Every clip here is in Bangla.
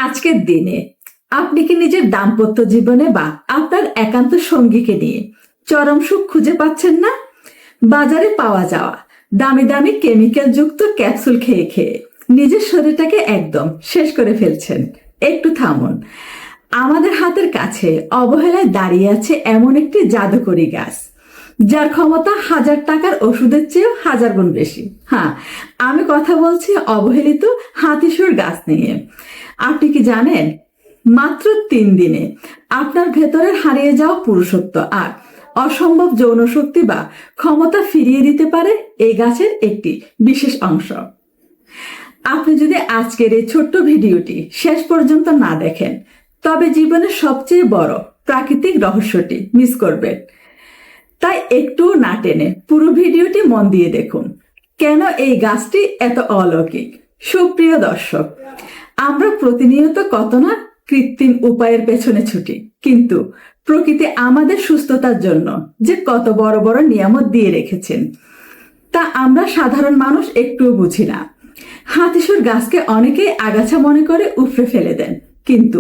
আজকের দিনে আপনি কি নিজের দাম্পত্য জীবনে বা আপনার একান্ত সঙ্গীকে নিয়ে চরম সুখ খুঁজে পাচ্ছেন না? বাজারে পাওয়া যাওয়া দামি দামি কেমিক্যাল যুক্ত ক্যাপসুল খেয়ে খেয়ে নিজের শরীরটাকে একদম শেষ করে ফেলছেন। একটু থামুন। আমাদের হাতের কাছে অবহেলায় দাঁড়িয়ে আছে এমন একটি জাদুকরি গাছ, যার ক্ষমতা 1000 টাকার ওষুধের চেয়েও 1000 গুণ বেশি। হ্যাঁ, আমি কথা বলছি অবহেলিত হাতিসুর গাছ নিয়ে। আপনি কি জানেন, মাত্র 3 দিনে আপনার ভেতরের হারিয়ে যাওয়া পুরুষত্ব আর অসম্ভব যৌন শক্তি বা ক্ষমতা ফিরিয়ে দিতে পারে এই গাছের একটি বিশেষ অংশ। আপনি যদি আজকের এই ছোট্ট ভিডিওটি শেষ পর্যন্ত না দেখেন, তবে জীবনের সবচেয়ে বড় প্রাকৃতিক রহস্যটি মিস করবেন। তাই একটু না টেনে পুরো ভিডিওটি মন দিয়ে দেখুন, কেন এই গাছটি এত অলৌকিক। সুপ্রিয় দর্শক, আমরা প্রতিনিয়ত কত না কৃত্রিম উপায়ের পেছনে ছুটি, কিন্তু প্রকৃতি আমাদের সুস্থতার জন্য যে কত বড় বড় নিয়ামত দিয়ে রেখেছেন তা আমরা সাধারণ মানুষ একটুও বুঝি না। হাতিসুর গাছকে অনেকেই আগাছা মনে করে উপড়ে ফেলে দেন, কিন্তু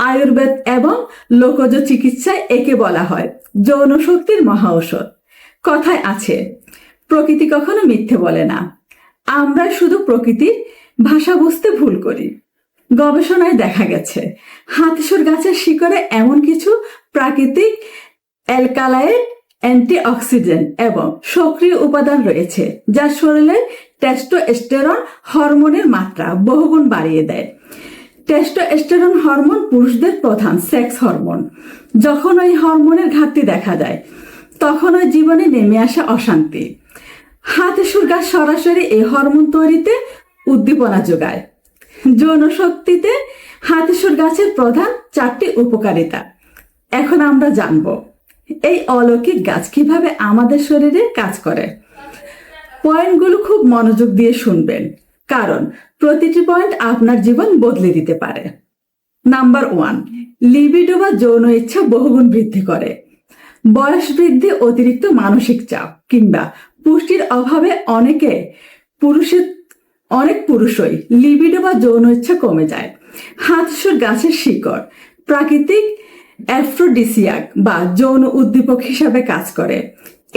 আয়ুর্বেদ এবং লোকজ চিকিৎসায় একে বলা হয় যৌন শক্তির মহা ঔষধ। কথায় আছে, প্রকৃতি কখনো মিথ্যে বলে না। আমরা শুধু প্রকৃতির ভাষা বুঝতে ভুল করি। গবেষণায় দেখা গেছে হাতিসুর গাছের শিকড়ে এমন কিছু প্রাকৃতিক অ্যালকালাইড, অ্যান্টিঅক্সিডেন্ট এবং সক্রিয় উপাদান রয়েছে যা শরীরের টেস্টোস্টেরন হরমোনের মাত্রা বহুগুণ বাড়িয়ে দেয়। টেস্টোস্টেরন হরমোন পুরুষদের প্রধান সেক্স হরমোন। যখন ওই হরমোনের ঘাটতি দেখা যায়, তখন ওই জীবনে নেমে আসা অশান্তি। হাতিসুর গাছ সরাসরি এই হরমোন তৈরিতে উদ্দীপনা যোগায়। যৌন শক্তিতে হাতিসুর গাছের প্রধান 4টি উপকারিতা এখন আমরা জানব। এই অলৌকিক গাছ কিভাবে আমাদের শরীরে কাজ করে। পয়েন্টগুলো খুব মনোযোগ দিয়ে শুনবেন, কারণ প্রতিটি পয়েন্ট আপনার জীবন বদলে দিতে পারে। নাম্বার 1, লিবিডো বা যৌন ইচ্ছা বহুগুণ বৃদ্ধি করে। বয়স বৃদ্ধি, অতিরিক্ত মানসিক চাপ কিংবা পুষ্টির অভাবে অনেক পুরুষই লিবিডো বা যৌন ইচ্ছা কমে যায়। হাতিসুর গাছের শিকড় প্রাকৃতিক অ্যাফ্রোডিসিয়াক বা যৌন উদ্দীপক হিসাবে কাজ করে।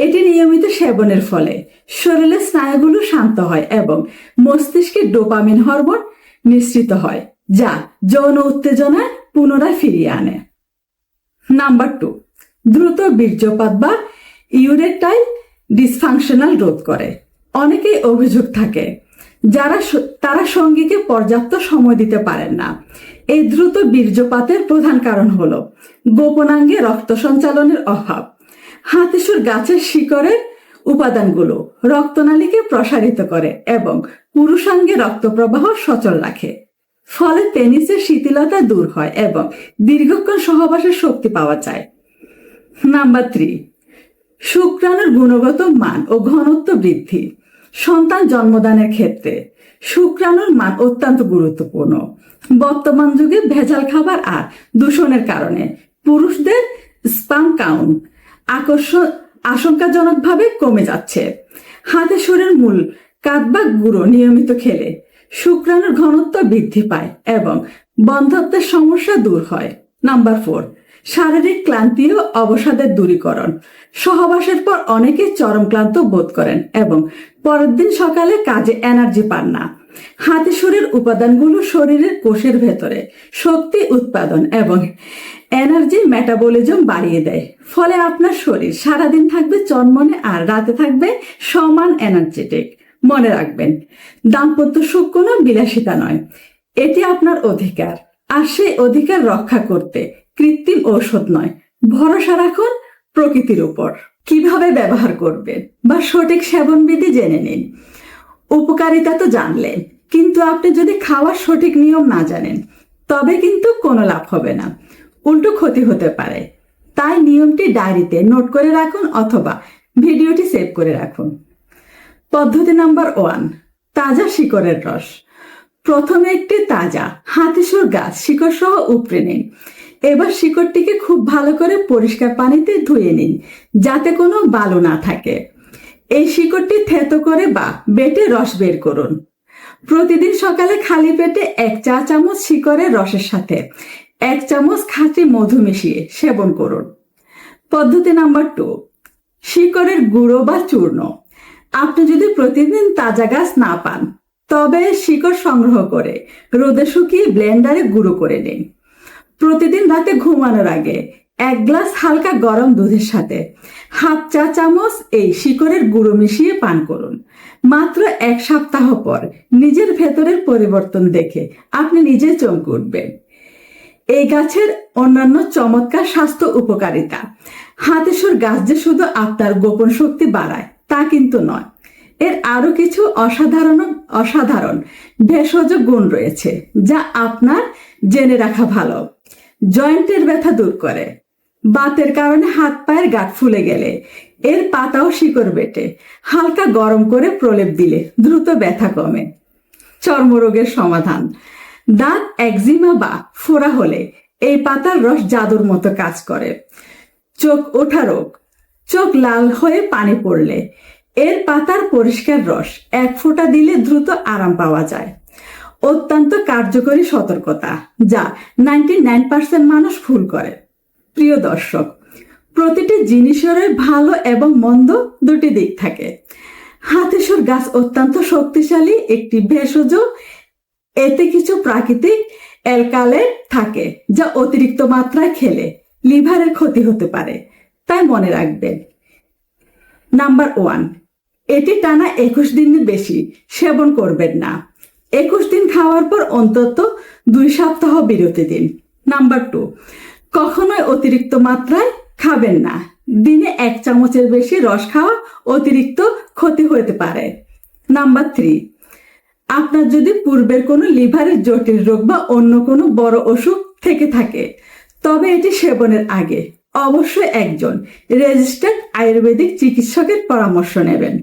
এটি নিয়মিত সেবনের ফলে শরীরের স্নায়ুগুলো শান্ত হয় এবং মস্তিষ্কে ডোপামিন হরমোন নিঃসৃত হয়, যা যৌন উত্তেজনা পুনরায় ফিরিয়ে আনে। নাম্বার 2, দ্রুত বীর্যপাত বা ইউরেকটাইল ডিসফাংশনাল রোধ করে। অনেকেই অভিযোগ থাকে তারা সঙ্গীকে পর্যাপ্ত সময় দিতে পারেন না। এই দ্রুত বীর্যপাতের প্রধান কারণ হলো গোপনাঙ্গে রক্ত সঞ্চালনের অভাব। হাতিসুর গাছের শিকড়ের উপাদানগুলো রক্তনালীকে প্রসারিত করে এবং পুরুষাঙ্গে রক্ত প্রবাহ সচল রাখে। ফলে পেনিসের শিথিলতা দূর হয় এবং দীর্ঘক্ষণ সহবাসের শক্তি পাওয়া যায়। নাম্বার 3, শুক্রাণুর গুণগত মান ও ঘনত্ব বৃদ্ধি। সন্তান জন্মদানের ক্ষেত্রে শুক্রাণুর মান অত্যন্ত গুরুত্বপূর্ণ। বর্তমান যুগে ভেজাল খাবার আর দূষণের কারণে পুরুষদের স্পাম কাউন্ট আশঙ্কাজনকভাবে কমে যাচ্ছে। হাতিসুরের মূল কাঠ বা গুঁড়ো নিয়মিত খেলে শুক্রাণুর ঘনত্ব বৃদ্ধি পায় এবং বন্ধ্যত্বের সমস্যা দূর হয়। নাম্বার 4, শারীরিক ক্লান্তি ও অবসাদের দূরীকরণ। সহবাসের পর অনেকে চরম ক্লান্ত বোধ করেন এবং পরের দিন সকালে কাজে এনার্জি পান না। হাতিসুরের উপাদানগুলো শরীরের কোষের ভেতরে শক্তি উৎপাদন এবং এনার্জি মেটাবলিজম বাড়িয়ে দেয়। ফলে আপনার শরীর সারাদিন থাকবে চনমনে আর রাতে থাকবে সমান এনার্জেটিক। মনে রাখবেন, দাম্পত্য সুখ কোনো বিলাসিতা নয়, এটি আপনার অধিকার। আর সেই অধিকার রক্ষা করতে কৃত্রিম ঔষধ নয়, ভরসা রাখুন প্রকৃতির উপর। কিভাবে ব্যবহার করবেন বা সঠিক সেবনবিধি জেনে নিন। উপকারিতা তো জানলেন, কিন্তু আপনি যদি খাওয়ার সঠিক নিয়ম না জানেন, তবে কিন্তু কোনো লাভ হবে না, উল্টো ক্ষতি হতে পারে। তাই নিয়মটি ডায়েরিতে নোট করে রাখুন অথবা ভিডিওটি সেভ করে রাখুন। পদ্ধতি নাম্বার 1, তাজা শিকড়ের রস। প্রথমে একটি তাজা হাতিসুর গাছ শিকড় সহ উপড়ে নিন। এবার শিকড়টিকে খুব ভালো করে পরিষ্কার পানিতে ধুয়ে নিন, যাতে কোনো বালু না থাকে। এই শিকড়টি থেতো করে বা বেটে রস বের করুন। প্রতিদিন সকালে খালি পেটে 1 চা চামচ শিকড়ের রসের সাথে 1 চামচ খাঁটি মধু মিশিয়ে সেবন করুন। পদ্ধতি নাম্বার 2, শিকড়ের গুঁড়ো বা চূর্ণ। আপনি যদি প্রতিদিন তাজা গাছ না পান, তবে শিকড় সংগ্রহ করে রোদে শুকিয়ে ব্লেন্ডারে গুঁড়ো করে নিন। প্রতিদিন রাতে ঘুমানোর আগে 1 গ্লাস হালকা গরম দুধের সাথে 1/2 চা চামচ এই শিকড়ের গুঁড়ো মিশিয়ে পান করুন। মাত্র 1 সপ্তাহ পর নিজের ভেতরের পরিবর্তন দেখে আপনি নিজে চমকে উঠবেন। এই গাছের অন্যান্য চমৎকার স্বাস্থ্য উপকারিতা। হাতেশ্বর গাছ যে শুধু আপনার গোপন শক্তি বাড়ায় তা কিন্তু নয়, এর আরো কিছু অসাধারণ ভেষজ গুণ রয়েছে যা আপনার জেনে রাখা ভালো। জয়েন্টের ব্যথা দূর করে। বাতের কারণে হাত পায়ের গাঁট ফুলে গেলে এর পাতা ও শিকড় বেটে হালকা গরম করে প্রলেপ দিলে দ্রুত ব্যথা কমে। চর্মরোগের সমাধান। দাঁত, একজিমা বা ফোড়া হলে এই পাতার রস জাদুর মতো কাজ করে। চোখ ওঠা রোগ। চোখ লাল হয়ে পানি পড়লে এর পাতার পরিষ্কার রস 1 ফোঁটা দিলে দ্রুত আরাম পাওয়া যায়। অত্যন্ত কার্যকরী সতর্কতা যা 99% মানুষ ভুল করে। প্রিয় দর্শক, প্রতিটি জিনিসেরই ভালো এবং মন্দ দুটি দিক থাকে। হাতেশ্বর গাছ অত্যন্ত শক্তিশালী একটি ভেষজ। এতে কিছু প্রাকৃতিক অ্যালকালয়েড থাকে যা অতিরিক্ত মাত্রায় খেলে লিভারের ক্ষতি হতে পারে, তাই মনে রাখবেন। নাম্বার 1, এটি টানা 21 দিনের বেশি সেবন করবেন না। 21 দিন খাওয়ার পর অন্তত 2 সপ্তাহ বিরতি দিন। নাম্বার 2, কখনোই অতিরিক্ত মাত্রায় খাবেন না। দিনে 1 চামচের বেশি রস খাওয়া অতিরিক্ত ক্ষতি হতে পারে। নাম্বার 3, আপনার যদি পূর্বের কোনো লিভারের জটিল রোগ বা অন্য কোনো বড় অসুখ থেকে থাকে, তবে এটি সেবনের আগে অবশ্যই একজন রেজিস্টার্ড আয়ুর্বেদিক চিকিৎসকের পরামর্শ নেবেন।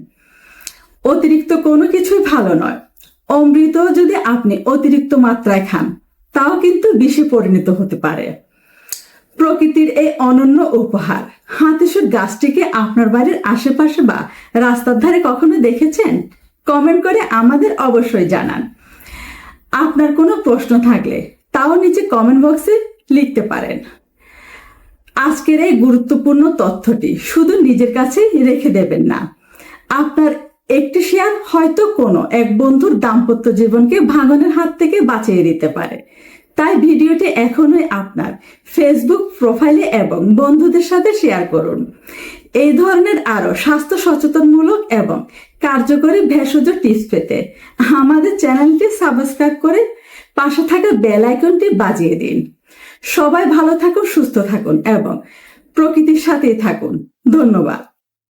অতিরিক্ত কোনো কিছুই ভালো নয়। অমৃত যদি আপনি অতিরিক্ত মাত্রায় খান, তাও কিন্তু বিষে পরিণত হতে পারে। প্রকৃতির এই অনন্য উপহার হাতেশ্বর গাছটিকে আপনার বাড়ির আশেপাশে বা রাস্তার ধারে কখনো দেখেছেন? কমেন্ট করে আমাদের অবশ্যই জানান। আপনার কোনো প্রশ্ন থাকলে তাও নিচে কমেন্ট বক্সে লিখতে পারেন। আজকের এই গুরুত্বপূর্ণ তথ্যটি শুধু নিজের কাছেই রেখে দেবেন না। আপনার একটি শেয়ার হয়তো কোনো এক বন্ধুর দাম্পত্য জীবনকে ভাঙনের হাত থেকে বাঁচিয়ে দিতে পারে। তাই ভিডিওটি এখনই আপনার ফেসবুক প্রোফাইলে এবং বন্ধুদের সাথে শেয়ার করুন। এই ধরনের আরো স্বাস্থ্য সচেতনমূলক এবং কার্যকরী ভেষজ টিপস পেতে আমাদের চ্যানেলটি সাবস্ক্রাইব করে পাশে থাকা বেল আইকনটি বাজিয়ে দিন। সবাই ভালো থাকুন, সুস্থ থাকুন এবং প্রকৃতির সাথেই থাকুন। ধন্যবাদ।